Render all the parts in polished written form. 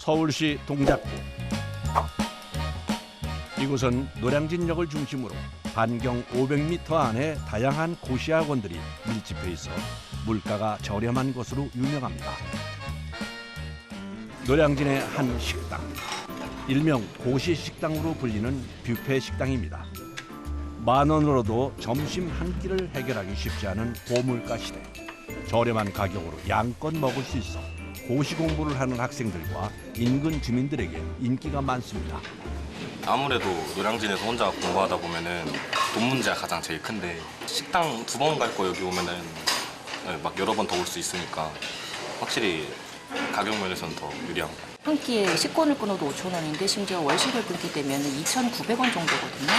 서울시 동작구. 이곳은 노량진역을 중심으로 반경 500m 안에 다양한 고시학원들이 밀집해 있어 물가가 저렴한 곳으로 유명합니다. 노량진의 한 식당, 일명 고시식당으로 불리는 뷔페 식당입니다. 10,000원으로도 점심 한 끼를 해결하기 쉽지 않은 고물가 시대, 저렴한 가격으로 양껏 먹을 수 있어 고시 공부를 하는 학생들과 인근 주민들에게 인기가 많습니다. 아무래도 노량진에서 혼자 공부하다 보면은 돈 문제가 가장 제일 큰데 식당 2번 갈 거 여기 오면은 막 여러 번 더 올 수 있으니까 확실히 가격 면에서는 더 유리합니다. 한 끼에 식권을 끊어도 5,000원인데 심지어 월식을 끊게 되면 2,900원 정도거든요.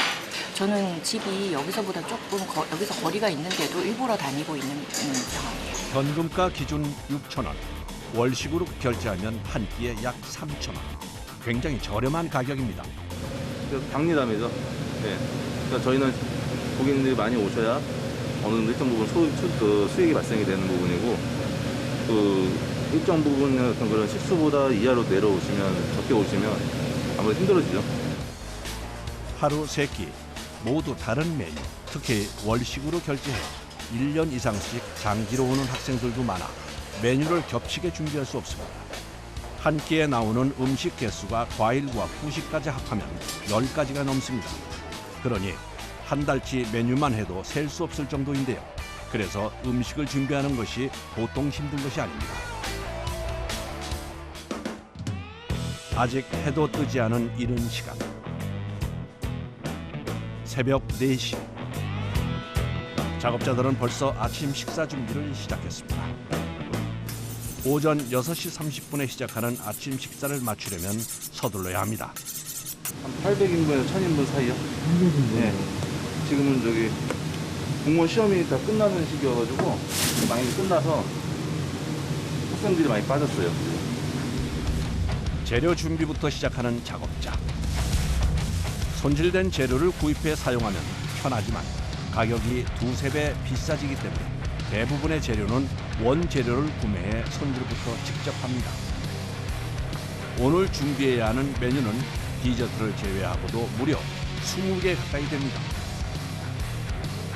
저는 집이 여기서보다 조금 여기서 거리가 있는데도 일부러 다니고 있는 상황이에요. 현금가 기준 6,000원, 월식으로 결제하면 한 끼에 약 3,000원. 굉장히 저렴한 가격입니다. 박리담이죠. 네. 그러니까 저희는 고객님들이 많이 오셔야 어느 정도 일정 부분 수익이 발생이 되는 부분이고, 그 일정 부분의 어떤 그런 식수보다 이하로 내려오시면, 적게 오시면 아무래도 힘들어지죠. 하루 3끼 모두 다른 메뉴, 특히 월식으로 결제해 1년 이상씩 장기로 오는 학생들도 많아 메뉴를 겹치게 준비할 수 없습니다. 한 끼에 나오는 음식 개수가 과일과 후식까지 합하면 10가지가 넘습니다. 그러니 한 달치 메뉴만 해도 셀 수 없을 정도인데요. 그래서 음식을 준비하는 것이 보통 힘든 것이 아닙니다. 아직 해도 뜨지 않은 이른 시간. 새벽 4시. 작업자들은 벌써 아침 식사 준비를 시작했습니다. 오전 6시 30분에 시작하는 아침 식사를 마치려면 서둘러야 합니다. 한 800인분에서 1000인분 사이요? 800인분? 네. 지금은 저기 공무원 시험이 다 끝나는 시기여가지고 많이 끝나서 학생들이 많이 빠졌어요. 재료 준비부터 시작하는 작업자. 손질된 재료를 구입해 사용하면 편하지만 가격이 2~3배 비싸지기 때문에 대부분의 재료는 원재료를 구매해 손질부터 직접 합니다. 오늘 준비해야 하는 메뉴는 디저트를 제외하고도 무려 20개 가까이 됩니다.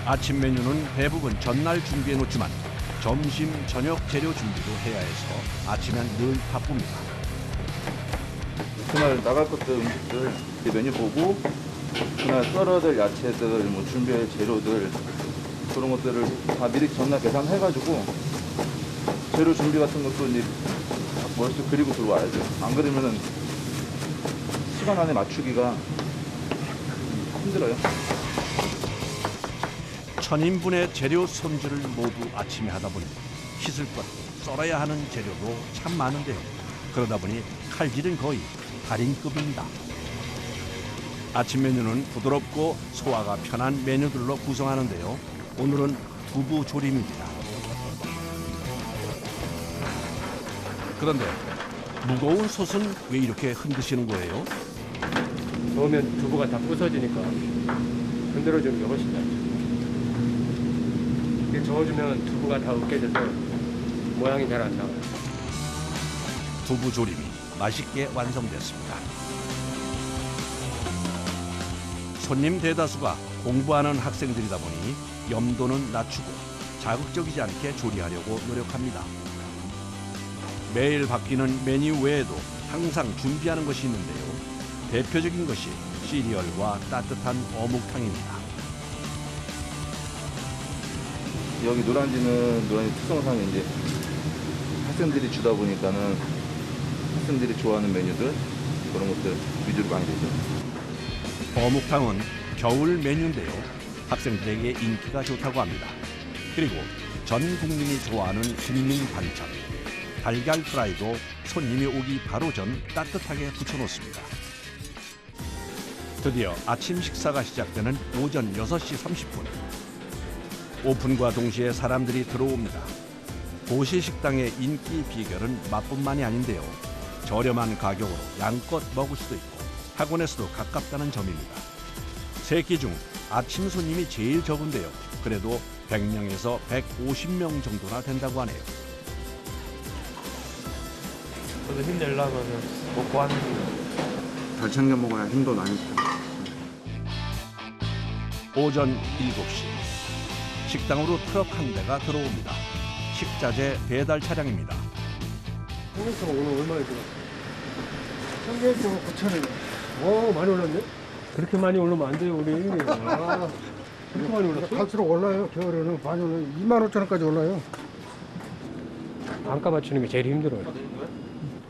아침 메뉴는 대부분 전날 준비해 놓지만 점심, 저녁 재료 준비도 해야 해서 아침엔 늘 바쁩니다. 그날 나갈 것들 음식들 메뉴 보고 그날 썰어야 될 야채들, 뭐 준비할 재료들 그런 것들을 다 미리 전날 계산해가지고 재료 준비 같은 것도 이제 머릿속 그리고 들어와야죠. 안 그러면은 시간 안에 맞추기가 힘들어요. 1000인분의 재료 손질을 모두 아침에 하다 보니 씻을 것, 썰어야 하는 재료도 참 많은데요. 그러다 보니 칼질은 거의 달인급입니다. 아침 메뉴는 부드럽고 소화가 편한 메뉴들로 구성하는데요. 오늘은 두부 조림입니다. 그런데 무거운 솥은 왜 이렇게 흔드시는 거예요? 넣으면 두부가 다 부서지니까 흔들어주는 게 훨씬 낫죠. 이렇게 저어주면 두부가 다 으깨져서 모양이 잘 안 나와요. 두부 조림이 맛있게 완성됐습니다. 손님 대다수가 공부하는 학생들이다 보니 염도는 낮추고 자극적이지 않게 조리하려고 노력합니다. 매일 바뀌는 메뉴 외에도 항상 준비하는 것이 있는데요. 대표적인 것이 시리얼과 따뜻한 어묵탕입니다. 여기 노량진 특성상 이제 학생들이 주다 보니까는 학생들이 좋아하는 메뉴들 그런 것들 위주로 많이 되죠. 어묵탕은 겨울 메뉴인데요. 학생들에게 인기가 좋다고 합니다. 그리고 전 국민이 좋아하는 국민 반찬, 달걀 프라이도 손님이 오기 바로 전 따뜻하게 부쳐놓습니다. 드디어 아침 식사가 시작되는 오전 6시 30분. 오픈과 동시에 사람들이 들어옵니다. 고시 식당의 인기 비결은 맛뿐만이 아닌데요. 저렴한 가격으로 양껏 먹을 수도 있고 학원에서도 가깝다는 점입니다. 3끼 중 아침 손님이 제일 적은데요. 그래도 100명에서 150명 정도나 된다고 하네요. 저도 힘내려면 먹고 하는 게 잘 챙겨 먹어야 힘도 나니까. 오전 7시 식당으로 트럭 한 대가 들어옵니다. 식자재 배달 차량입니다. 청계천 오늘 얼마에 들어? 청계천 9,000원. 오, 많이 올랐네? 그렇게 많이 오르면 안 돼요, 우리. 아, 그렇게 많이 올랐어? 갈수록 올라요. 겨울에는 많이 올라요. 25,000원까지 올라요. 단가 맞추는 게 제일 힘들어요.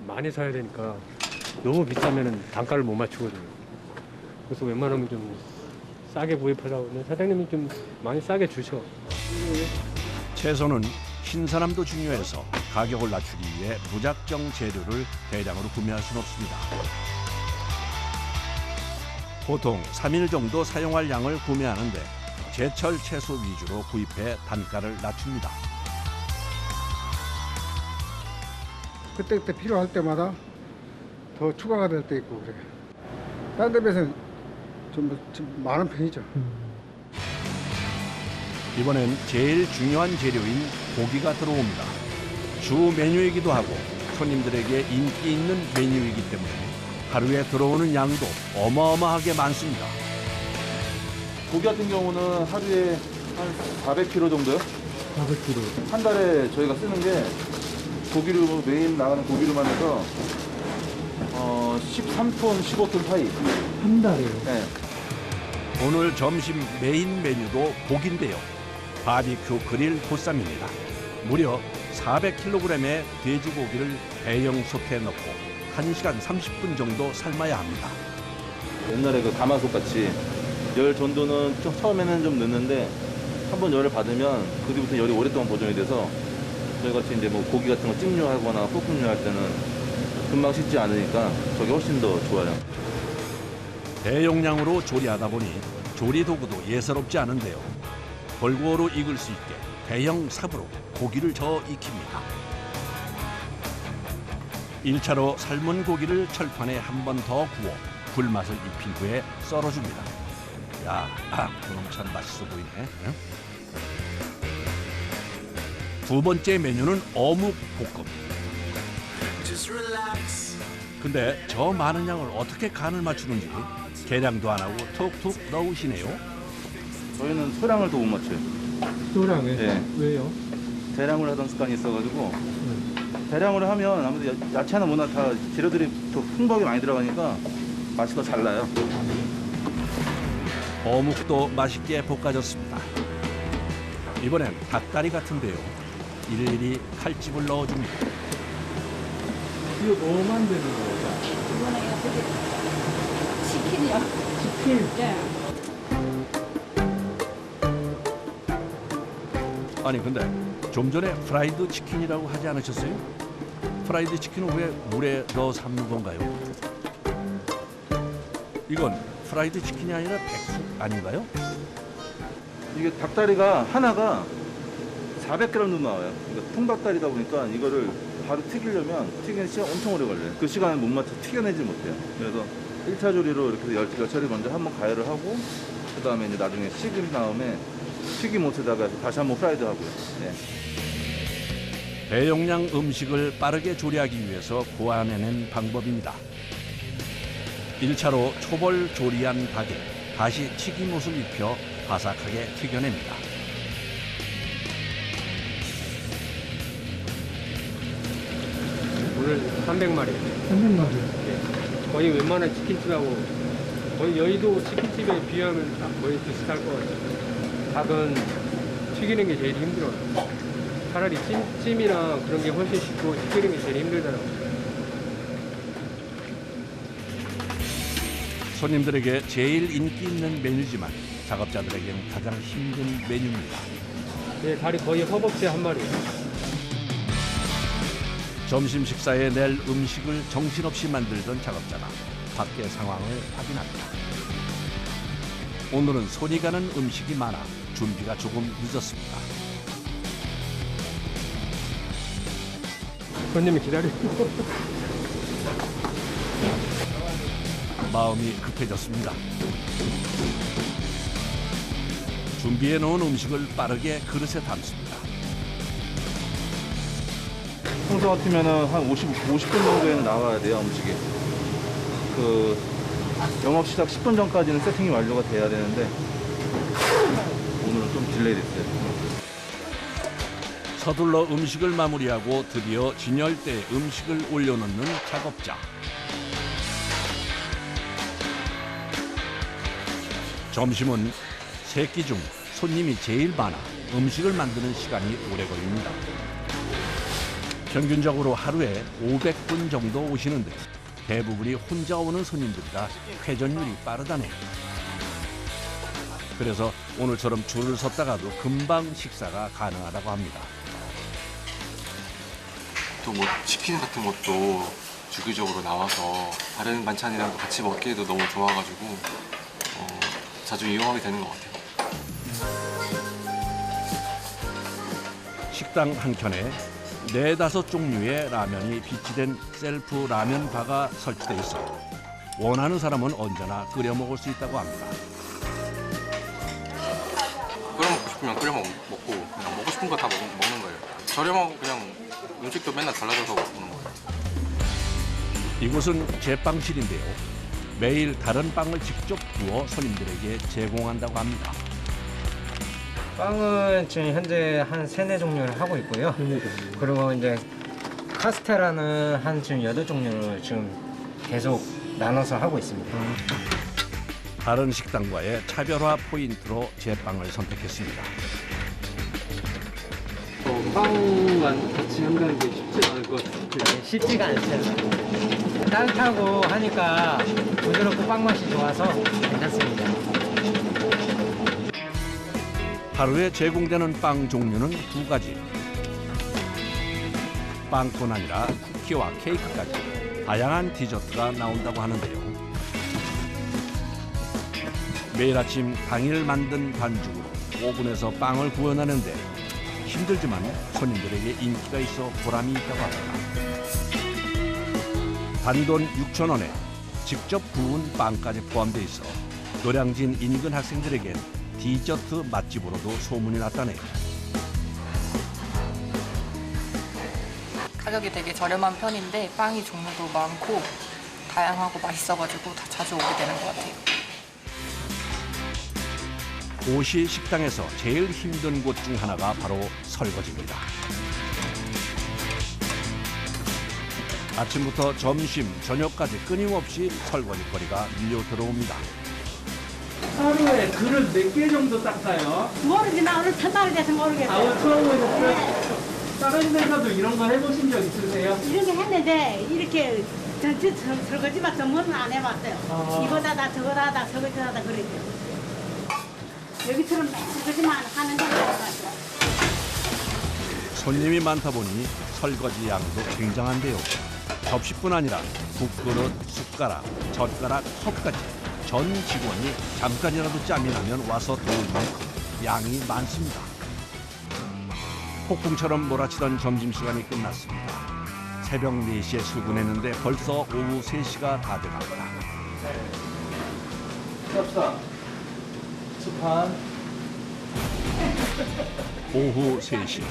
많이 사야 되니까 너무 비싸면 단가를 못 맞추거든요. 그래서 웬만하면 좀 싸게 구입하려고 하면 사장님이 좀 많이 싸게 주셔. 채소는 신선함도 중요해서 가격을 낮추기 위해 무작정 재료를 대량으로 구매할 수는 없습니다. 보통 3일 정도 사용할 양을 구매하는데 제철 채소 위주로 구입해 단가를 낮춥니다. 그때그때 필요할 때마다 더 추가가 될 때 있고 그래요. 딴 데 비해서는 좀 많은 편이죠. 이번엔 제일 중요한 재료인 고기가 들어옵니다. 주 메뉴이기도 하고 손님들에게 인기 있는 메뉴이기 때문에 하루에 들어오는 양도 어마어마하게 많습니다. 고기 같은 경우는 하루에 한 400kg 정도요? 400kg. 한 달에 저희가 쓰는 게 고기로 메인 나가는 고기로만 해서 13톤, 15톤 사이. 한 달에요? 네. 오늘 점심 메인 메뉴도 고기인데요. 바비큐 그릴 보쌈입니다. 무려 400kg의 돼지고기를 대형 솥에 넣고 1시간 30분 정도 삶아야 합니다. 옛날에 그 가마솥 같이 열 전도는 좀 처음에는 좀 늦는데 한번 열을 받으면 그 뒤부터 열이 오랫동안 보존이 돼서 저희 같이 이제 뭐 고기 같은 거 찜료하거나 볶음료 할 때는 금방 식지 않으니까 저게 훨씬 더 좋아요. 대용량으로 조리하다 보니 조리 도구도 예사롭지 않은데요. 골고루 익을 수 있게 대형 삽으로 고기를 저어 익힙니다. 1차로 삶은 고기를 철판에 한 번 더 구워 불맛을 입힌 후에 썰어줍니다. 야, 그놈 참 맛있어 보이네. 응? 두 번째 메뉴는 어묵 볶음. 근데 저 많은 양을 어떻게 간을 맞추는지 계량도 안 하고 툭툭 넣으시네요. 저희는 소량을 더 못 맞춰요. 소량에? 네. 왜요? 대량을 하던 습관이 있어가지고 대량으로 하면 아무래도 야채나 뭐나 다 재료들이 더 풍부하게 많이 들어가니까 맛이 더 잘 나요. 어묵도 맛있게 볶아졌습니다. 이번엔 닭다리 같은데요. 일일이 칼집을 넣어줍니다. 이거 뭐 만드는 거예요? 이거는 치킨이요. 치킨? 네. 아니 근데 좀 전에 프라이드 치킨이라고 하지 않으셨어요? 프라이드 치킨은 왜 물에 넣어 삶는 건가요? 이건 프라이드 치킨이 아니라 백숙 아닌가요? 이게 닭다리가 하나가 400g 정도 나와요. 그러니까 통닭다리다 보니까 이거를 바로 튀기려면 튀기는 시간 엄청 오래 걸려요. 그 시간을 못 맞춰 튀겨내지 못해요. 그래서 1차 조리로 이렇게 열 처리 먼저 한번 가열을 하고 그 다음에 이제 나중에 식은 다음에 튀김옷에다가 다시 한번 프라이드 하고요. 네. 대용량 음식을 빠르게 조리하기 위해서 고안해낸 방법입니다. 1차로 초벌 조리한 닭에 다시 튀김옷을 입혀 바삭하게 튀겨냅니다. 오늘 300마리. 300마리. 거의 웬만한 치킨집하고 거의 여의도 치킨집에 비하면 딱 거의 비슷할 것 같아요. 닭은 튀기는 게 제일 힘들어요. 차라리 찜이나 그런 게 훨씬 쉽고 튀기는 게 제일 힘들더라고요. 손님들에게 제일 인기 있는 메뉴지만 작업자들에겐 가장 힘든 메뉴입니다. 네, 다리 거의 허벅지 한 마리. 점심 식사에 낼 음식을 정신없이 만들던 작업자가 밖의 상황을 확인합니다. 오늘은 손이 가는 음식이 많아 준비가 조금 늦었습니다. 손님이 기다리고. 마음이 급해졌습니다. 준비해 놓은 음식을 빠르게 그릇에 담습니다. 평소 같으면은 한 50분 정도에는 나와야 돼요, 음식이. 그 영업 시작 10분 전까지는 세팅이 완료가 돼야 되는데 오늘은 좀 딜레이 됐어요. 서둘러 음식을 마무리하고 드디어 진열대에 음식을 올려놓는 작업자. 점심은 세 끼 중 손님이 제일 많아 음식을 만드는 시간이 오래 걸립니다. 평균적으로 하루에 500분 정도 오시는데 대부분이 혼자 오는 손님들이라 회전율이 빠르다네요. 그래서 오늘처럼 줄을 섰다가도 금방 식사가 가능하다고 합니다. 또 뭐 치킨 같은 것도 주기적으로 나와서 다른 반찬이랑도 같이 먹기에도 너무 좋아가지고 자주 이용하게 되는 것 같아요. 식당 한켠에 4-5 종류의 라면이 비치된 셀프 라면 바가 설치돼 있어 원하는 사람은 언제나 끓여 먹을 수 있다고 합니다. 끓여 먹고 싶으면 끓여 먹고 그냥 먹고 싶은 거 다 먹는 거예요. 저렴하고 그냥 음식도 맨날 달라져서 먹는 거예요. 이곳은 제빵실인데요. 매일 다른 빵을 직접 구워 손님들에게 제공한다고 합니다. 빵은 지금 현재 한 3-4종류를 하고 있고요. 그리고 이제 카스테라는 한 지금 8종류를 지금 계속 나눠서 하고 있습니다. 다른 식당과의 차별화 포인트로 제빵을 선택했습니다. 빵만 같이 한다는 게 쉽지 않을 것 같아요. 쉽지가 않죠. 따뜻하고 하니까 부드럽고 빵 맛이 좋아서 괜찮습니다. 하루에 제공되는 빵 종류는 2가지. 빵뿐 아니라 쿠키와 케이크까지 다양한 디저트가 나온다고 하는데요. 매일 아침 당일 만든 반죽으로 오븐에서 빵을 구워내는데 힘들지만 손님들에게 인기가 있어 보람이 있다고 합니다. 단돈 6,000원에 직접 구운 빵까지 포함돼 있어 노량진 인근 학생들에겐 디저트 맛집으로도 소문이 났다네요. 가격이 되게 저렴한 편인데 빵이 종류도 많고 다양하고 맛있어가지고 다 자주 오게 되는 것 같아요. 고시 식당에서 제일 힘든 곳 중 하나가 바로 설거지입니다. 아침부터 점심, 저녁까지 끊임없이 설거지거리가 밀려 들어옵니다. 하루에 그릇 몇 개 정도 닦아요? 모르지, 나 오늘 첫날이 돼서 모르겠어요. 오늘 처음 오셨어요? 다른 데서도 이런 거 해보신 적 있으세요? 이런 거 했는데 이렇게 전체 설거지만 전문은 안 해봤어요. 이거다다 저거다다 설거지다다 그랬죠. 여기처럼 설거지만 하는 건 아니었어요. 손님이 많다 보니 설거지 양도 굉장한데요. 접시뿐 아니라 국그릇, 숟가락, 젓가락, 컵까지 전 직원이 잠깐이라도 짬이 나면 와서 도울 만큼 양이 많습니다. 폭풍처럼 몰아치던 점심시간이 끝났습니다. 새벽 4시에 출근했는데 벌써 오후 3시가 다 돼갑니다. 쌉싸. 수판. 오후 3시.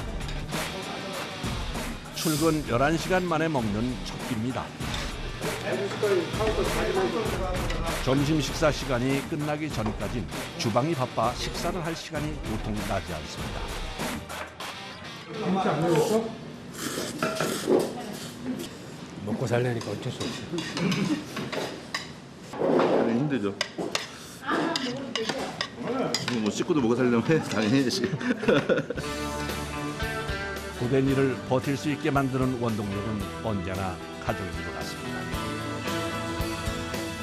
출근 11시간 만에 먹는 첫 끼입니다. 점심 식사 시간이 끝나기 전까진 주방이 바빠 식사를 할 시간이 보통 나지 않습니다. 진짜 안 먹었어? 먹고 살려니까 어쩔 수 없어. 힘들죠. 뭐 씻고도 먹어 살려면 당연히 해야지. 고된 일을 버틸 수 있게 만드는 원동력은 언제나 가족인 것 같습니다.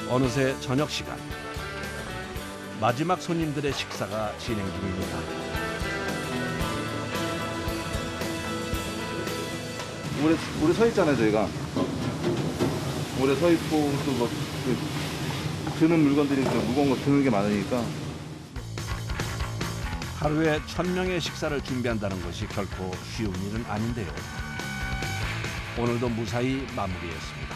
어느새 저녁 시간. 마지막 손님들의 식사가 진행 중입니다. 오래 서 있잖아요, 저희가. 오래 서 있고 또 뭐 드는 물건들이 좀 무거운 거 드는 게 많으니까. 하루에 1,000명의 식사를 준비한다는 것이 결코 쉬운 일은 아닌데요. 오늘도 무사히 마무리했습니다.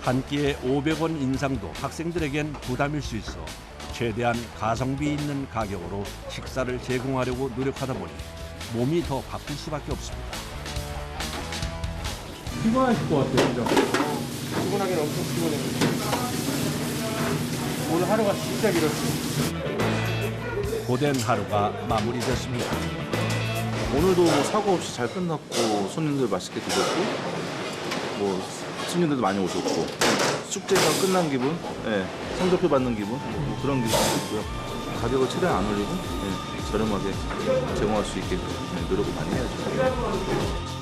한 끼에 500원 인상도 학생들에겐 부담일 수 있어 최대한 가성비 있는 가격으로 식사를 제공하려고 노력하다 보니 몸이 더 바쁠 수밖에 없습니다. 피곤하실 것 같아요, 그죠? 피곤하긴 엄청 피곤해요. 오늘 하루가 진짜 길었어요. 고된 하루가 마무리됐습니다. 오늘도 뭐 사고 없이 잘 끝났고 손님들 맛있게 드셨고 뭐 손님들도 많이 오셨고 숙제가 끝난 기분, 예, 성적표 받는 기분 뭐 그런 기분이고요. 가격을 최대한 안 올리고 예, 저렴하게 제공할 수 있게 노력을 많이 해야죠.